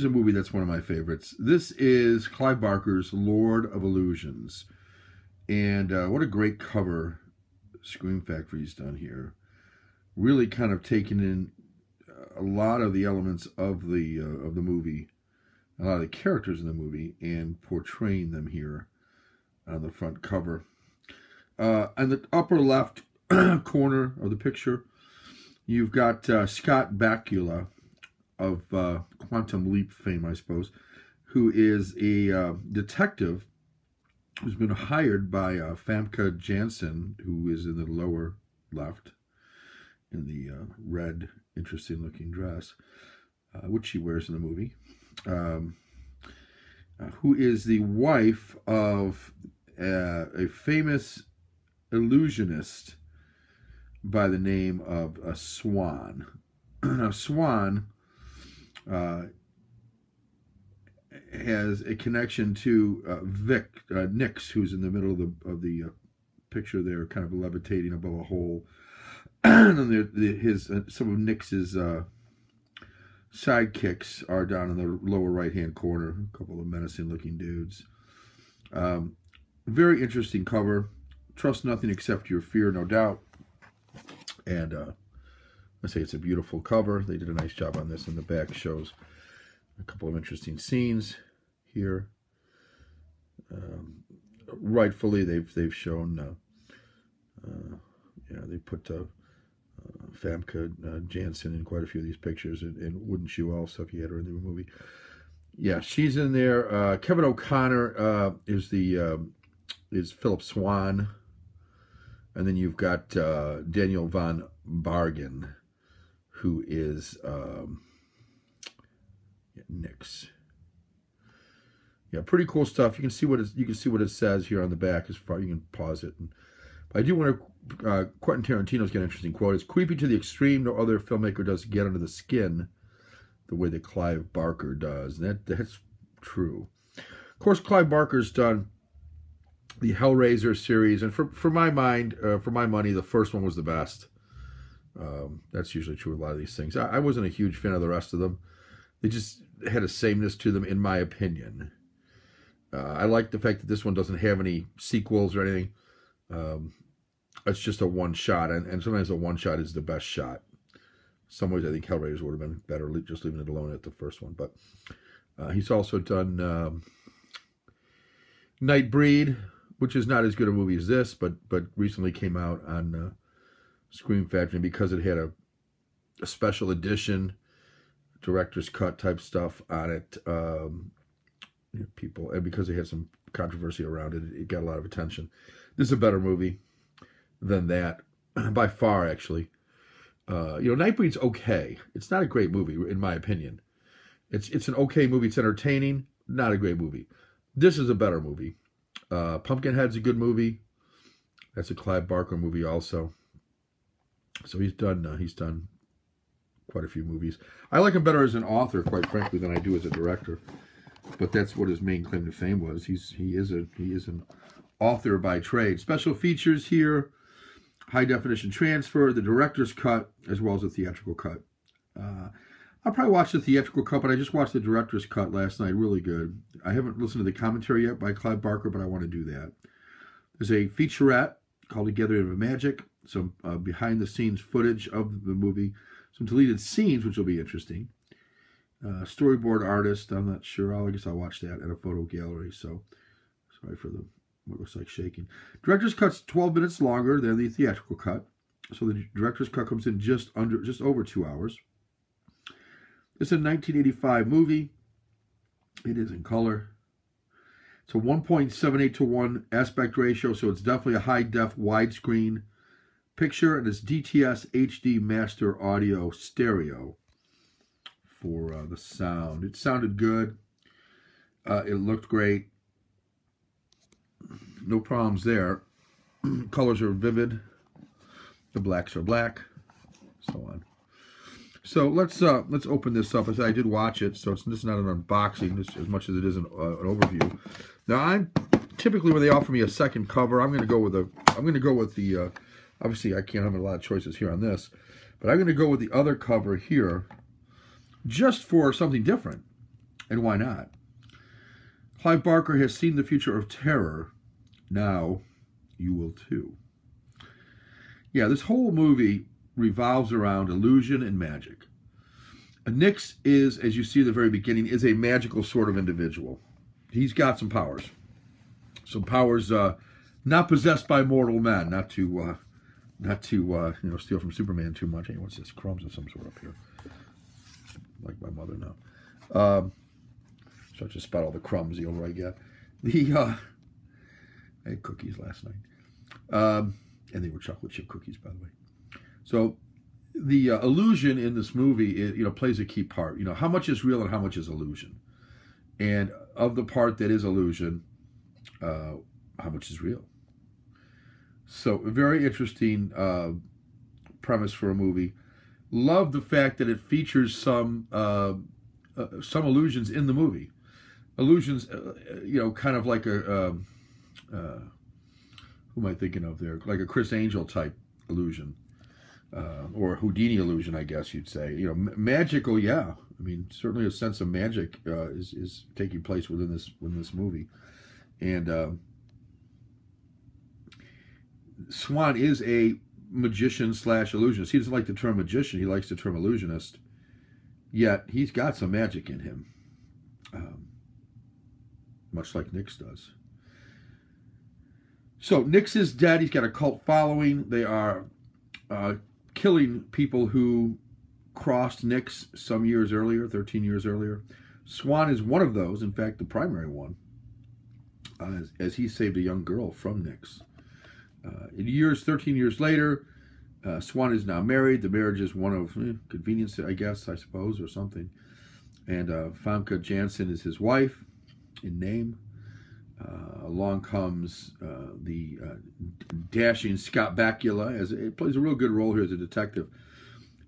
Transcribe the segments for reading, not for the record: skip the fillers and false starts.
a movie that's one of my favorites. This is Clive Barker's Lord of Illusions. And what a great cover Scream Factory's done here. Really kind of taken in a lot of the elements of the movie, a lot of the characters in the movie, and portraying them here on the front cover. On the upper left corner of the picture, you've got Scott Bakula of Quantum Leap fame, I suppose, who is a detective who's been hired by Famke Janssen, who is in the lower left, in the red, interesting-looking dress, which she wears in the movie, who is the wife of a famous illusionist by the name of Swan. Now, Swan has a connection to Vic Nix, who's in the middle of the picture there, kind of levitating above a hole. And then some of Nix's sidekicks are down in the lower right-hand corner. A couple of menacing-looking dudes. Very interesting cover. Trust nothing except your fear, no doubt. And I say it's a beautiful cover. They did a nice job on this, and the back shows a couple of interesting scenes here. Rightfully, they've shown. They put Famke Janssen in quite a few of these pictures, and wouldn't you also if you had her in the movie? Yeah, she's in there. Kevin O'Connor is Philip Swan, and then you've got Daniel von Bargen, who is Nix. Yeah, pretty cool stuff. You can see what it says here on the back. As far you can pause it. I do want to. Quentin Tarantino's got an interesting quote. It's creepy to the extreme. No other filmmaker does get under the skin the way that Clive Barker does. And that's true. Of course, Clive Barker's done the Hellraiser series, and for my mind, for my money, the first one was the best. That's usually true with a lot of these things. I wasn't a huge fan of the rest of them. They just had a sameness to them, in my opinion. I like the fact that this one doesn't have any sequels or anything. It's just a one shot, and sometimes a one shot is the best shot. In some ways, I think Hellraiser would have been better just leaving it alone at the first one. But he's also done Nightbreed, which is not as good a movie as this, but recently came out on Scream Factory, because it had a special edition, director's cut type stuff on it. People, and because it had some controversy around it, it got a lot of attention. This is a better movie than that, by far, actually. Nightbreed's okay. It's not a great movie, in my opinion. It's an okay movie. It's entertaining, not a great movie. This is a better movie. Pumpkinhead's a good movie. That's a Clive Barker movie also. So he's done quite a few movies. I like him better as an author, quite frankly, than I do as a director. But that's what his main claim to fame was. He is an author by trade. Special features here: high definition transfer, the director's cut, as well as the theatrical cut. I'll probably watch the theatrical cut, but I just watched the director's cut last night. Really good. I haven't listened to the commentary yet by Clive Barker, but I want to do that. There's a featurette called Together in Magic, some behind-the-scenes footage of the movie, some deleted scenes, which will be interesting. Storyboard artist, I'm not sure. I guess I'll watch that at a photo gallery. So, sorry for what looks like shaking. Director's cut's 12 minutes longer than the theatrical cut. So the director's cut comes in just over 2 hours. It's a 1985 movie. It is in color. It's a 1.78 to 1 aspect ratio, so it's definitely a high-def widescreen picture, and it's DTS HD Master Audio Stereo for the sound. It sounded good. It looked great. No problems there. Colors are vivid. The blacks are black. So on. So let's open this up. As I did watch it, so it's just not an unboxing as much as it is an overview. Now, I'm typically when they offer me a second cover, I'm going to go with the. Obviously, I can't have a lot of choices here on this, but I'm going to go with the other cover here, just for something different. And why not? Clive Barker has seen the future of terror. Now you will too. Yeah, this whole movie revolves around illusion and magic. Nix is, as you see at the very beginning, is a magical sort of individual. He's got some powers. Some powers not possessed by mortal men, not to steal from Superman too much. Hey, what's this? Crumbs of some sort up here. Like my mother now. So I just spot all the crumbs the older I get. I had cookies last night. And they were chocolate chip cookies, by the way. So the illusion in this movie, plays a key part. How much is real and how much is illusion? And of the part that is illusion, how much is real? So a very interesting premise for a movie. Love the fact that it features some illusions in the movie. Illusions, kind of like a who am I thinking of there? Like a Chris Angel type illusion, or a Houdini illusion, I guess you'd say. Magical, yeah. I mean, certainly a sense of magic is taking place within this movie, and Swan is a magician / illusionist. He doesn't like the term magician; he likes the term illusionist. Yet he's got some magic in him, much like Nix does. So Nix is dead. He's got a cult following. They are killing people who crossed Nix some years earlier, 13 years earlier. Swan is one of those, in fact, the primary one, as he saved a young girl from Nix. 13 years later, Swan is now married. The marriage is one of convenience, I guess, I suppose, or something. And Famke Janssen is his wife in name. Along comes the dashing Scott Bakula, as it plays a real good role here as a detective,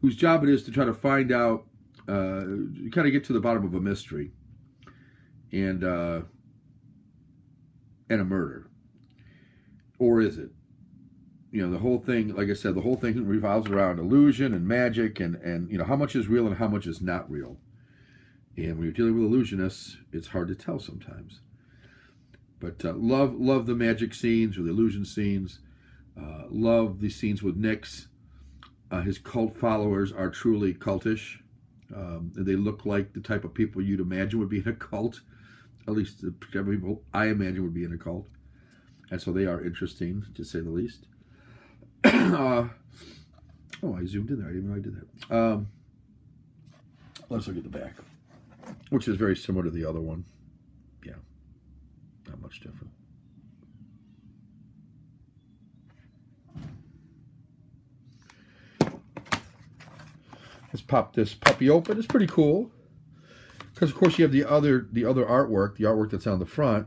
whose job it is to try to find out, kind of get to the bottom of a mystery and a murder. Or is it? The whole thing, like I said, the whole thing revolves around illusion and magic and how much is real and how much is not real. And when you're dealing with illusionists, it's hard to tell sometimes. But love the magic scenes or the illusion scenes. Love the scenes with Nix. His cult followers are truly cultish. They look like the type of people you'd imagine would be in a cult. At least the people I imagine would be in a cult. And so they are interesting, to say the least. I zoomed in there. I didn't know I did that. Let's look at the back, which is very similar to the other one. Yeah, not much different. Let's pop this puppy open. It's pretty cool because, of course, you have the other artwork, the artwork that's on the front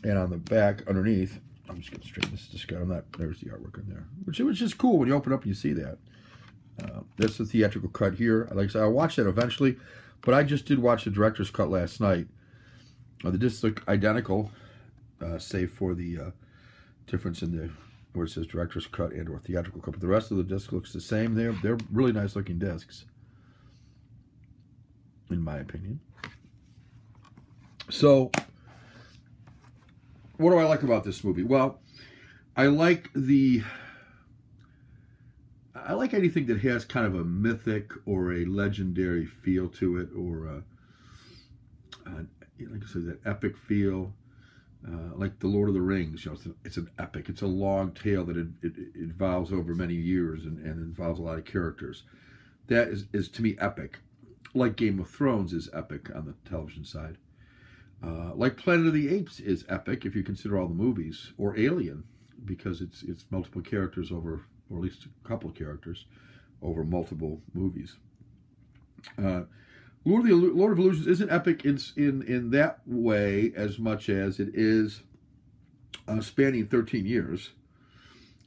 and on the back underneath. I'm just going to straighten this guy. There's the artwork in there, which is cool when you open up and you see that. That's the theatrical cut here. Like I said, I'll watch that eventually, but I just did watch the director's cut last night. The discs look identical, save for the difference in where it says director's cut and or theatrical cut. But the rest of the disc looks the same. They're really nice looking discs, in my opinion. So, what do I like about this movie? Well, I like anything that has kind of a mythic or a legendary feel to it, or like I said, that epic feel, like the Lord of the Rings. It's an epic. It's a long tale that it involves over many years and involves a lot of characters. That is to me epic. Like Game of Thrones is epic on the television side. Like Planet of the Apes is epic if you consider all the movies, or Alien, because it's multiple characters over, or at least a couple of characters over multiple movies. Lord of Illusions isn't epic in that way as much as it is spanning 13 years.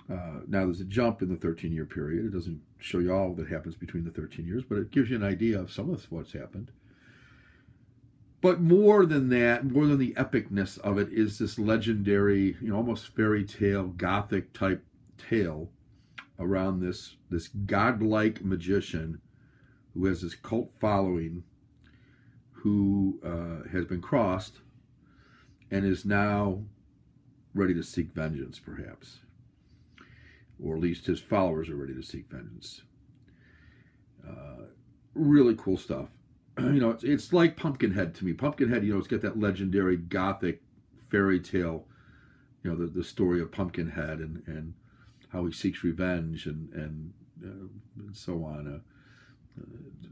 Now there's a jump in the 13-year period. It doesn't show you all that happens between the 13 years, but it gives you an idea of some of what's happened. But more than that, more than the epicness of it, is this legendary, almost fairy tale, gothic type tale around this godlike magician who has this cult following, who has been crossed and is now ready to seek vengeance, perhaps. Or at least his followers are ready to seek vengeance. Really cool stuff. You know, it's like Pumpkinhead to me. Pumpkinhead, you know, it's got that legendary gothic fairy tale, you know, the story of Pumpkinhead and how he seeks revenge and so on.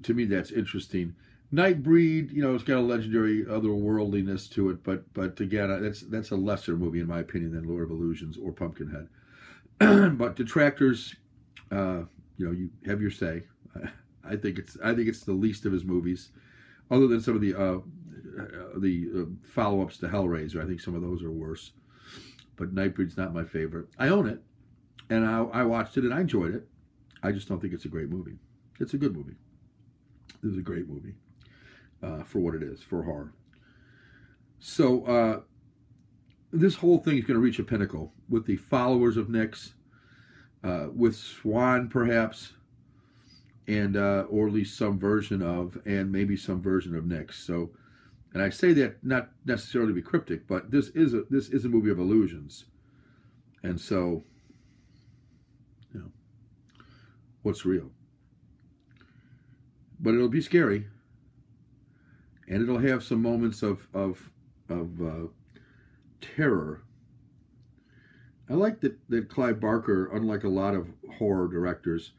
To me, that's interesting. Nightbreed, you know, it's got a legendary otherworldliness to it, but again, that's a lesser movie in my opinion than Lord of Illusions or Pumpkinhead. But detractors, you know, you have your say. I think it's the least of his movies, other than some of the follow-ups to Hellraiser. I think some of those are worse. But Nightbreed's not my favorite. I own it, and I watched it and I enjoyed it. I just don't think it's a great movie. It's a good movie. This is a great movie for what it is, for horror. So this whole thing is going to reach a pinnacle with the followers of Nyx, with Swan perhaps, and or at least some version of, and maybe some version of Nyx. So, and I say that not necessarily to be cryptic, but this is a movie of illusions, and so, you know, what's real? But it'll be scary, and it'll have some moments of terror. I like that Clive Barker, unlike a lot of horror directors,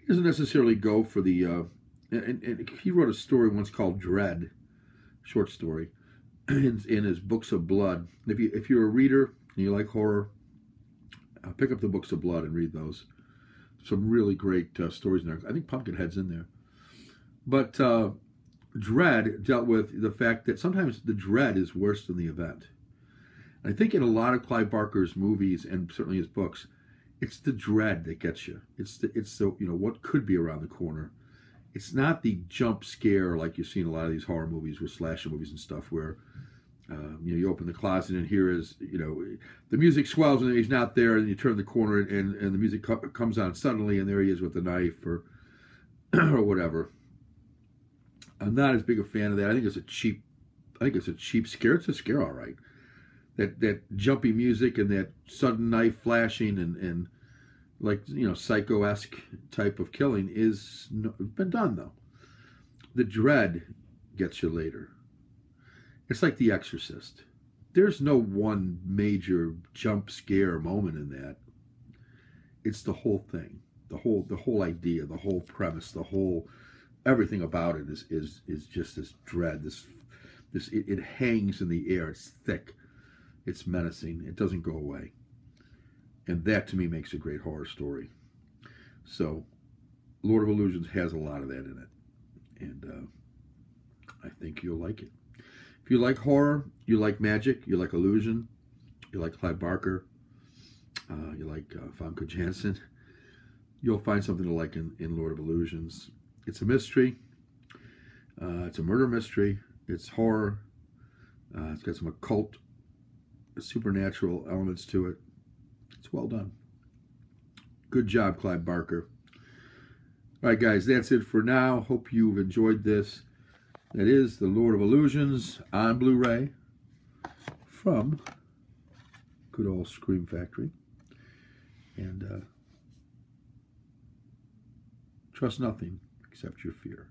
he doesn't necessarily go for the. And he wrote a story once called Dread, short story, in his Books of Blood. If you're a reader and you like horror, pick up the Books of Blood and read those. Some really great stories in there. I think Pumpkinhead's in there. But Dread dealt with the fact that sometimes the dread is worse than the event. And I think in a lot of Clive Barker's movies and certainly his books, it's the dread that gets you. It's the you know, what could be around the corner. It's not the jump scare like you see in a lot of these horror movies with slasher movies and stuff where you know, you open the closet and here is, you know, the music swells and he's not there, and you turn the corner and the music comes on suddenly and there he is with the knife or or whatever. I'm not as big a fan of that. I think it's a cheap scare. It's a scare, all right. That jumpy music and that sudden knife flashing and like, you know, Psycho-esque type of killing is been done though. The dread gets you later. It's like The Exorcist. There's no one major jump scare moment in that. It's the whole thing, the whole idea, the whole premise, the whole everything about it is just this dread. It hangs in the air. It's thick. It's menacing. It doesn't go away. And that, to me, makes a great horror story. So, Lord of Illusions has a lot of that in it. And I think you'll like it. If you like horror, you like magic, you like illusion, you like Clive Barker, you like Famke Janssen, you'll find something to like in Lord of Illusions. It's a mystery. It's a murder mystery. It's horror. It's got some occult, supernatural elements to it. It's well done. Good job, Clive Barker. All right, guys, that's it for now. Hope you've enjoyed this. That is The Lord of Illusions on Blu-ray from good old Scream Factory. And trust nothing except your fear.